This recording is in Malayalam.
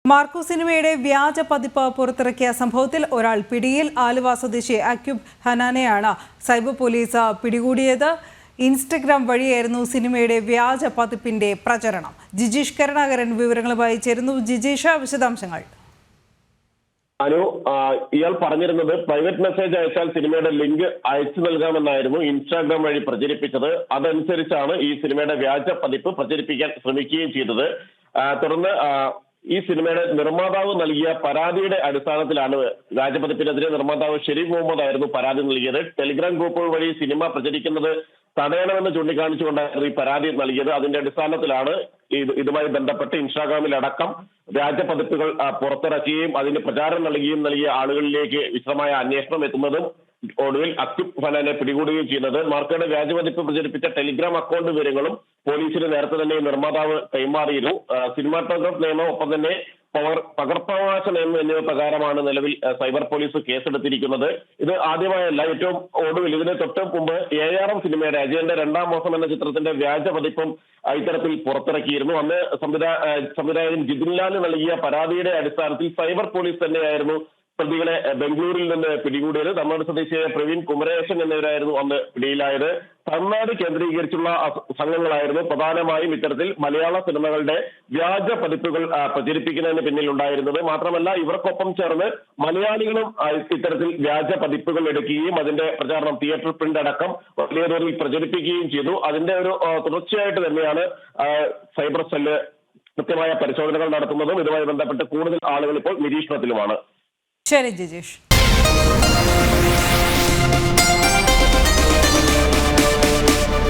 മാർക്കോ സിനിമയുടെ വ്യാജ പതിപ്പ് പുറത്തിറക്കിയ സംഭവത്തിൽ ഒരാൾ പിടിയിൽ. ആലുവ സ്വദേശി അക്യൂബ് ഹനാനെയാണ് സൈബർ പോലീസ് പിടികൂടിയത്. ഇൻസ്റ്റഗ്രാം വഴിയായിരുന്നു സിനിമയുടെ വ്യാജ പതിപ്പിന്റെ പ്രചരണം. ജിജീഷ് കരുണാകരൻ വിവരങ്ങളുമായി ചേരുന്നു. ജിജീഷ്, വിശദാംശങ്ങൾ. ഇയാൾ പറഞ്ഞിരുന്നത് പ്രൈവറ്റ് മെസ്സേജ് അയച്ചാൽ സിനിമയുടെ ലിങ്ക് അയച്ചു നൽകാമെന്നായിരുന്നു ഇൻസ്റ്റാഗ്രാം വഴി പ്രചരിപ്പിച്ചത്. അതനുസരിച്ചാണ് ഈ സിനിമയുടെ വ്യാജ പതിപ്പ് പ്രചരിപ്പിക്കാൻ ശ്രമിക്കുകയും ചെയ്തത്. തുടർന്ന് ഈ സിനിമയുടെ നിർമ്മാതാവ് നൽകിയ പരാതിയുടെ അടിസ്ഥാനത്തിലാണ് വ്യാജപതിപ്പിനെതിരെ നിർമ്മാതാവ് ഷെരീഫ് മുഹമ്മദ് ആയിരുന്നു പരാതി നൽകിയത്. ടെലിഗ്രാം ഗ്രൂപ്പുകൾ വഴി സിനിമ പ്രചരിക്കുന്നത് തടയണമെന്ന് ചൂണ്ടിക്കാണിച്ചുകൊണ്ടായിരുന്നു ഈ പരാതി നൽകിയത്. അതിന്റെ അടിസ്ഥാനത്തിലാണ് ഇതുമായി ബന്ധപ്പെട്ട് ഇൻസ്റ്റാഗ്രാമിലടക്കം വ്യാജപതിപ്പുകൾ പുറത്തിറക്കുകയും അതിന് പ്രചാരം നൽകിയ ആളുകളിലേക്ക് വിശദമായ അന്വേഷണം എത്തുന്നതും ഒടുവിൽ അക്യൂബ് ഹനാനെ പിടികൂടുകയും ചെയ്യുന്നത്. മാർക്കോയുടെ വ്യാജപതിപ്പ് പ്രചരിപ്പിച്ച ടെലിഗ്രാം അക്കൗണ്ട് വിവരങ്ങളും പോലീസിന് നേരത്തെ തന്നെ നിർമ്മാതാവ് കൈമാറിയിരുന്നു. സിനിമാറ്റോഗ്രാഫ് നിയമം, ഒപ്പം തന്നെ പകർപ്പവകാശ നിയമം എന്നിവ പ്രകാരമാണ് നിലവിൽ സൈബർ പോലീസ് കേസെടുത്തിരിക്കുന്നത്. ഇത് ആദ്യമായല്ല. ഏറ്റവും ഒടുവിൽ ഇതിന് തൊട്ട് മുമ്പ് ARM സിനിമയുടെ അജയന്റെ 2ാം മോസം എന്ന ചിത്രത്തിന്റെ വ്യാജ പതിപ്പും ഇത്തരത്തിൽ പുറത്തിറക്കിയിരുന്നു. അന്ന് സംവിധായകൻ ജിതിൻലാൽ നൽകിയ പരാതിയുടെ അടിസ്ഥാനത്തിൽ സൈബർ പോലീസ് തന്നെയായിരുന്നു പ്രതികളെ ബംഗളൂരിൽ നിന്ന് പിടികൂടിയത്. തമിഴ്നാട് സ്വദേശിയായ പ്രവീൺ കുമരേശൻ എന്നിവരായിരുന്നു അന്ന് പിടിയിലായത്. തമിഴ്നാട് കേന്ദ്രീകരിച്ചുള്ള സംഘങ്ങളായിരുന്നു പ്രധാനമായും ഇത്തരത്തിൽ മലയാള സിനിമകളുടെ വ്യാജ പതിപ്പുകൾ പ്രചരിപ്പിക്കുന്നതിന് പിന്നിലുണ്ടായിരുന്നത്. മാത്രമല്ല, ഇവർക്കൊപ്പം ചേർന്ന് മലയാളികളും ഇത്തരത്തിൽ വ്യാജ പതിപ്പുകൾ എടുക്കുകയും അതിന്റെ പ്രചാരണം തിയേറ്റർ പ്രിന്റ് അടക്കം വലിയ തോതിൽ പ്രചരിപ്പിക്കുകയും ചെയ്തു. അതിന്റെ ഒരു തുടർച്ചയായിട്ട് തന്നെയാണ് സൈബർ സെല്ല് കൃത്യമായ പരിശോധനകൾ നടത്തുന്നതും ഇതുമായി ബന്ധപ്പെട്ട് കൂടുതൽ ആളുകൾ ഇപ്പോൾ നിരീക്ഷണത്തിലുമാണ്. ശരി ജിജീഷ്.